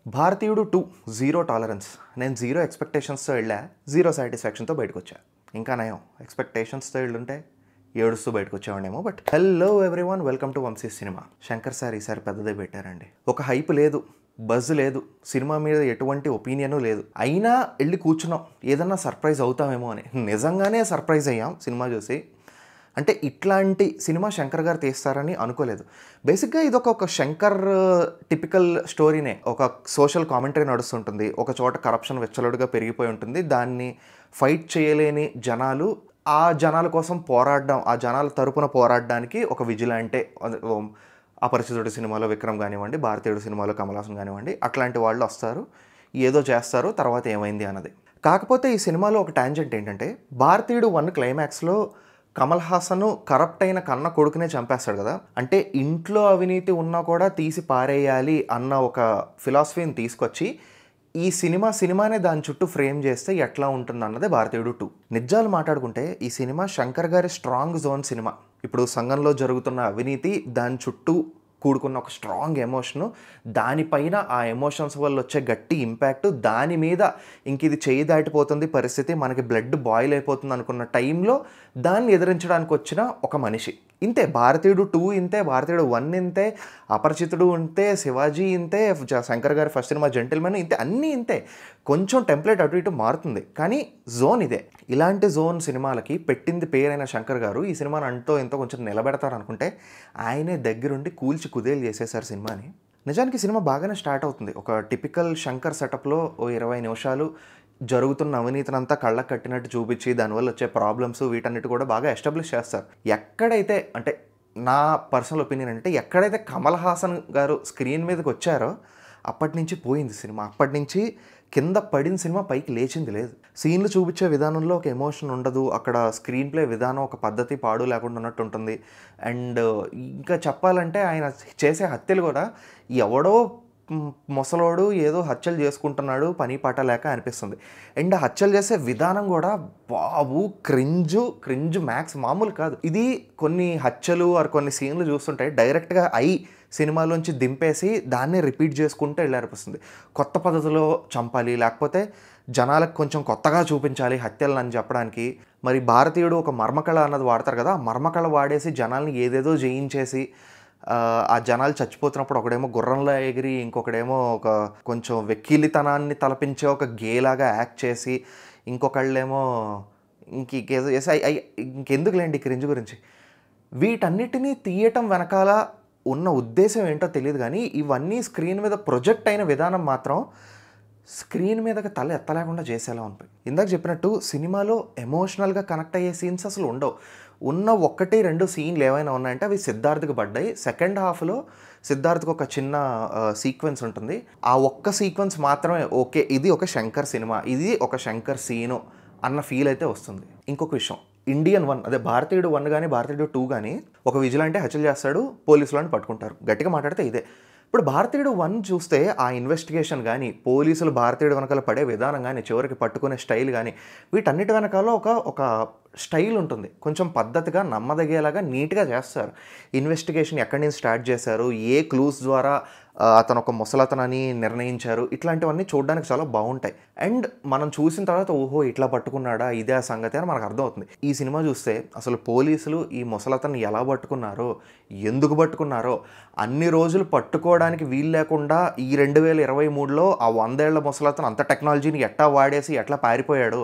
భారతీయుడు 2 zero tolerance. నేను zero ఎక్స్‌పెక్టేషన్స్‌తో వెళ్ళా. జీరో సాటిస్ఫాక్షన్‌తో బయటకొచ్చా. ఇంకా నయం ఎక్స్‌పెక్టేషన్స్‌తో వెళ్ళుంటే ఏడుస్తూ బయటకొచ్చేవాడినేమో. But hello everyone, welcome to Vamshi cinema. Shankar sir ఈసారి పెద్దదే పెట్టారండి. ఒక హైప్ లేదు, బజ్ లేదు, సినిమా మీద ఎటువంటి ఒపీనియను లేదు. అయినా వెళ్ళి కూర్చున్నాం, ఏదన్నా సర్ప్రైజ్ అవుతామేమో అని. నిజంగానే సర్ప్రైజ్ అయ్యాం సినిమా చూసి. అంటే ఇట్లాంటి సినిమా శంకర్ గారు తీస్తారని అనుకోలేదు. బేసిక్గా ఇది ఒక శంకర్ టిపికల్ స్టోరీనే. ఒక సోషల్ కామెంటరీ నడుస్తుంటుంది, ఒక చోట కరప్షన్ వెచ్చలుడిగా పెరిగిపోయి ఉంటుంది. దాన్ని ఫైట్ చేయలేని జనాలు ఆ జనాల కోసం పోరాడడం, ఆ జనాల తరపున పోరాడడానికి ఒక విజిలాంటే, అపరిచితుడు సినిమాలో విక్రమ్ కానివ్వండి, భారతీయుడు సినిమాలో కమల్ హాసన్ కానివ్వండి, అట్లాంటి వాళ్ళు వస్తారు, ఏదో చేస్తారు, తర్వాత ఏమైంది అన్నది. కాకపోతే ఈ సినిమాలో ఒక టాంజెంట్ ఏంటంటే, భారతీయుడు 1 క్లైమాక్స్లో కమల్ హాసన్ కరప్ట్ అయిన కన్న కొడుకునే చంపేస్తాడు కదా. అంటే ఇంట్లో అవినీతి ఉన్నా కూడా తీసి పారేయాలి అన్న ఒక ఫిలాసఫీని తీసుకొచ్చి ఈ సినిమానే దాని చుట్టూ ఫ్రేమ్ చేస్తే ఎట్లా ఉంటుంది అన్నదే భారతీయుడు 2. నిజాలు మాట్లాడుకుంటే ఈ సినిమా శంకర్ గారి స్ట్రాంగ్ జోన్ సినిమా. ఇప్పుడు సంఘంలో జరుగుతున్న అవినీతి, దాని చుట్టూ కూడుకున్న ఒక స్ట్రాంగ్ ఎమోషను, దానిపైన ఆ ఎమోషన్స్ వల్ల వచ్చే గట్టి ఇంపాక్ట్, దాని మీద ఇంక ఇది చేయి దాటిపోతుంది పరిస్థితి, మనకి బ్లడ్ బాయిల్ అయిపోతుంది అనుకున్న టైంలో దాన్ని ఎదిరించడానికి వచ్చిన ఒక మనిషి. ఇంతే భారతీయుడు 2 ఇంతే, భారతీయుడు 1 ఇంతే, అపరిచితుడు ఇంతే, శివాజీ ఇంతే, శంకర్ గారి ఫస్ట్ సినిమా జెంటిల్మెన్ ఇంతే, అన్నీ ఇంతే. కొంచెం టెంప్లెట్ అటు ఇటు మారుతుంది, కానీ జోన్ ఇదే. ఇలాంటి జోన్ సినిమాలకి పెట్టింది పేరైన శంకర్ గారు ఈ సినిమాని అంటో ఎంతో కొంచెం నిలబెడతారనుకుంటే ఆయనే దగ్గరుండి కూల్చి కుదేలు చేసేసారు సినిమాని. నిజానికి సినిమా బాగానే స్టార్ట్ అవుతుంది. ఒక టిపికల్ శంకర్ సెటప్లో ఓ 20 నిమిషాలు జరుగుతున్న అవినీతినంతా కళ్ళకు కట్టినట్టు చూపించి దానివల్ల వచ్చే ప్రాబ్లమ్స్ వీటన్నిటి కూడా బాగా ఎస్టాబ్లిష్ చేస్తారు. ఎక్కడైతే అంటే నా పర్సనల్ ఒపీనియన్ అంటే, ఎక్కడైతే కమల్ హాసన్ గారు స్క్రీన్ మీదకి వచ్చారో అప్పటి నుంచి పోయింది సినిమా. అప్పటి నుంచి కింద పడిన సినిమా పైకి లేచింది లేదు. సీన్లు చూపించే విధానంలో ఒక ఎమోషన్ ఉండదు, అక్కడ స్క్రీన్ ప్లే విధానం ఒక పద్ధతి పాడు లేకుండా ఉన్నట్టు ఉంటుంది. అండ్ ఇంకా చెప్పాలంటే ఆయన చేసే హత్యలు కూడా ఎవడో ముసలోడు ఏదో హత్యలు చేసుకుంటున్నాడు పని పాట లేక అనిపిస్తుంది. అండ్ హత్యలు చేసే విధానం కూడా బాబు క్రింజు మ్యాక్స్ మామూలు కాదు. ఇది కొన్ని హత్యలు కొన్ని సీన్లు చూస్తుంటే డైరెక్ట్గా సినిమాలోంచి దింపేసి దాన్నే రిపీట్ చేసుకుంటూ వెళ్ళారనిపిస్తుంది. కొత్త పద్ధతిలో చంపాలి, లేకపోతే జనాలకు కొంచెం కొత్తగా చూపించాలి హత్యలను అని చెప్పడానికి. మరి భారతీయుడు ఒక మర్మకళ అన్నది వాడతారు కదా, ఆ మర్మకళ వాడేసి జనాల్ని ఏదేదో జయించేసి ఆ జనాలు చచ్చిపోతున్నప్పుడు ఒకడేమో గుర్రంలో ఎగిరి, ఇంకొకడేమో ఒక కొంచెం వెక్కిలితనాన్ని తలపించే ఒక గేలాగా యాక్ట్ చేసి, ఇంకొకళ్ళేమో ఇంకేదో చేసి ఇంకెందుకులేండి క్రింజ్ గురించి. వీటన్నిటినీ తీయటం వెనకాల ఉన్న ఉద్దేశం ఏంటో తెలియదు, కానీ ఇవన్నీ స్క్రీన్ మీద ప్రొజెక్ట్ అయిన విధానం మాత్రం స్క్రీన్ మీదకి తల ఎత్తలేకుండా చేసేలా ఉంటుంది. ఇందాక చెప్పినట్టు సినిమాలో ఎమోషనల్గా కనెక్ట్ అయ్యే సీన్స్ అసలు ఉండవు. ఉన్న 1-2 సీన్లు ఏమైనా ఉన్నాయంటే అవి సిద్ధార్థ్కి పడ్డాయి. సెకండ్ హాఫ్లో సిద్ధార్థ్కి ఒక చిన్న సీక్వెన్స్ ఉంటుంది. ఆ ఒక్క సీక్వెన్స్ మాత్రమే ఓకే, ఇది ఒక శంకర్ సినిమా, ఇది ఒక శంకర్ సీను అన్న ఫీల్ అయితే వస్తుంది. ఇంకొక విషయం, ఇండియన్ 1 అదే భారతీయుడు 1 కానీ భారతీయుడు 2 కానీ ఒక విజిలాంటే హత్యలు చేస్తాడు, పోలీసులను పట్టుకుంటారు. గట్టిగా మాట్లాడితే ఇదే. ఇప్పుడు భారతీయుడు 1 చూస్తే ఆ ఇన్వెస్టిగేషన్ కానీ, పోలీసులు భారతీయుడు వెనకాల పడే విధానం కానీ, చివరికి పట్టుకునే స్టైల్ కానీ, వీటన్నిటి వెనకాల ఒక స్టైల్ ఉంటుంది. కొంచెం పద్ధతిగా నమ్మదగేలాగా నీట్గా చేస్తారు. ఇన్వెస్టిగేషన్ ఎక్కడి నుంచి స్టార్ట్ చేశారు, ఏ క్లూస్ ద్వారా అతను ఒక ముసలతనని నిర్ణయించారు, ఇట్లాంటివన్నీ చూడడానికి చాలా బాగుంటాయి. అండ్ మనం చూసిన తర్వాత ఓహో ఇట్లా పట్టుకున్నాడా, ఇదే ఆ సంగతి అని మనకు అర్థమవుతుంది. ఈ సినిమా చూస్తే అసలు పోలీసులు ఈ ముసలతను ఎలా పట్టుకున్నారో, ఎందుకు పట్టుకున్నారో, అన్ని రోజులు పట్టుకోవడానికి వీలు లేకుండా ఈ 2023లో ఆ 100 ఏళ్ల ముసలతను అంత టెక్నాలజీని ఎట్లా వాడేసి ఎట్లా పారిపోయాడో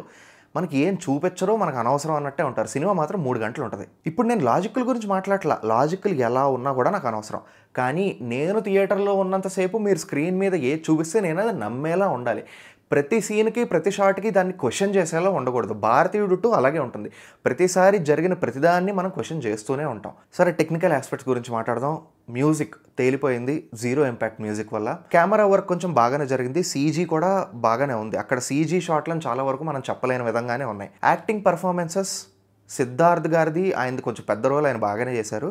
మనకి ఏం చూపించరో, మనకు అనవసరం అన్నట్టే ఉంటారు. సినిమా మాత్రం 3 గంటలు ఉంటుంది. ఇప్పుడు నేను లాజికల్ గురించి మాట్లాడట్లా, లాజికల్ ఎలా ఉన్నా కూడా నాకు అనవసరం. కానీ నేను థియేటర్లో ఉన్నంతసేపు మీరు స్క్రీన్ మీద ఏది చూపిస్తే నేను అది నమ్మేలా ఉండాలి. ప్రతి సీన్కి ప్రతి షాట్కి దాన్ని క్వశ్చన్ చేసేలా ఉండకూడదు. భారతీయుడు 2 అలాగే ఉంటుంది. ప్రతిసారి జరిగిన ప్రతిదాన్ని మనం క్వశ్చన్ చేస్తూనే ఉంటాం. సరే, టెక్నికల్ ఆస్పెక్ట్స్ గురించి మాట్లాడదాం. మ్యూజిక్ తేలిపోయింది, జీరో ఇంపాక్ట్ మ్యూజిక్ వల్ల. కెమెరా వర్క్ కొంచెం బాగానే జరిగింది, సీజీ కూడా బాగానే ఉంది. అక్కడ సీజీ షాట్లను చాలా వరకు మనం చెప్పలేని విధంగానే ఉన్నాయి. యాక్టింగ్ పర్ఫార్మెన్సెస్ సిద్ధార్థ్ గారిది, ఆయనది కొంచెం పెద్ద రోల్, ఆయన బాగానే చేశారు.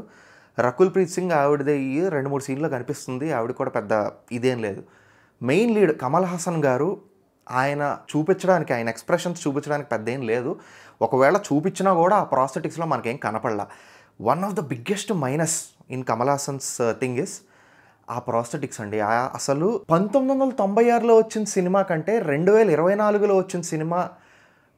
రకుల్ ప్రీత్ సింగ్ ఆవిడది 2-3 సీన్లో కనిపిస్తుంది, ఆవిడ కూడా పెద్ద ఇదేం లేదు. మెయిన్ లీడ్ కమల్ హాసన్ గారు, ఆయన చూపించడానికి, ఆయన ఎక్స్ప్రెషన్స్ చూపించడానికి పెద్ద ఏం లేదు. ఒకవేళ చూపించినా కూడా ఆ ప్రాస్థెటిక్స్లో మనకేం కనపడలా. One of the biggest minus in Kamal Haasan's thing is ఆ ప్రాస్థెటిక్స్ అండి అసలు 1996లో వచ్చిన సినిమా కంటే 2024లో వచ్చిన సినిమా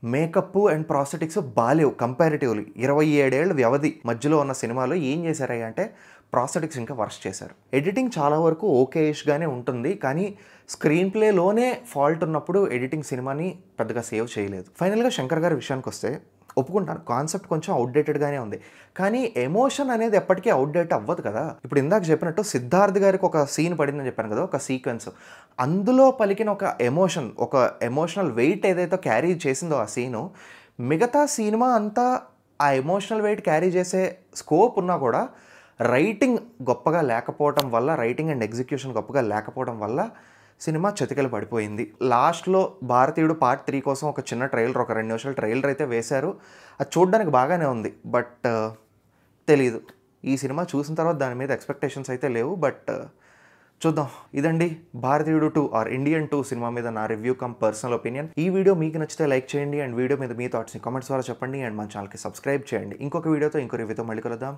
మేకప్ అండ్ ప్రాస్థెటిక్స్ బాలేవు కంపారిటివ్లీ. 27 ఏళ్ళ వ్యవధి మధ్యలో ఉన్న సినిమాలో ఏం చేశారయ్య అంటే ప్రాస్థెటిక్స్ ఇంకా వర్స్ట్ చేశారు. ఎడిటింగ్ చాలా వరకు ఓకేష్గానే ఉంటుంది, కానీ స్క్రీన్ ప్లేలోనే ఫాల్ట్ ఉన్నప్పుడు ఎడిటింగ్ సినిమాని పెద్దగా సేవ్ చేయలేదు. ఫైనల్గా శంకర్ గారి విషయానికి వస్తే ఒప్పుకుంటాను, కాన్సెప్ట్ కొంచెం అవుట్డేటెడ్గానే ఉంది, కానీ ఎమోషన్ అనేది ఎప్పటికీ అవుట్డేట్ అవ్వదు కదా. ఇప్పుడు ఇందాక చెప్పినట్టు సిద్ధార్థ్ గారికి ఒక సీన్ పడిందని చెప్పాను కదా, ఒక సీక్వెన్స్, అందులో పలికిన ఒక ఎమోషన్, ఒక ఎమోషనల్ వెయిట్ ఏదైతే క్యారీ చేసిందో ఆ సీను, మిగతా సినిమా అంతా ఆ ఎమోషనల్ వెయిట్ క్యారీ చేసే స్కోప్ ఉన్నా కూడా రైటింగ్ గొప్పగా లేకపోవడం వల్ల, రైటింగ్ అండ్ ఎగ్జిక్యూషన్ గొప్పగా లేకపోవడం వల్ల సినిమా చతికిల పడిపోయింది. లాస్ట్లో భారతీయుడు పార్ట్ 3 కోసం ఒక చిన్న ట్రైలర్, ఒక 2 నిమిషాల ట్రైలర్ అయితే వేశారు. అది చూడడానికి బాగానే ఉంది, బట్ తెలీదు. ఈ సినిమా చూసిన తర్వాత దాని మీద ఎక్స్పెక్టేషన్స్ అయితే లేవు, బట్ చూద్దాం. ఇదండి భారతీయుడు 2 ఆర్ ఇండియన్ 2 సినిమా మీద నా రివ్యూ కమ్ పర్సనల్ ఒపీనియన్. ఈ వీడియో మీకు నచ్చితే లైక్ చేయండి, అండ్ వీడియో మీద మీ థాట్స్ని కామెంట్స్ ద్వారా చెప్పండి, అండ్ మన ఛానల్కి సబ్స్క్రైబ్ చేయండి. ఇంకొక వీడియోతో ఇంకో రివ్యూతో మళ్ళీ కలుద్దాం.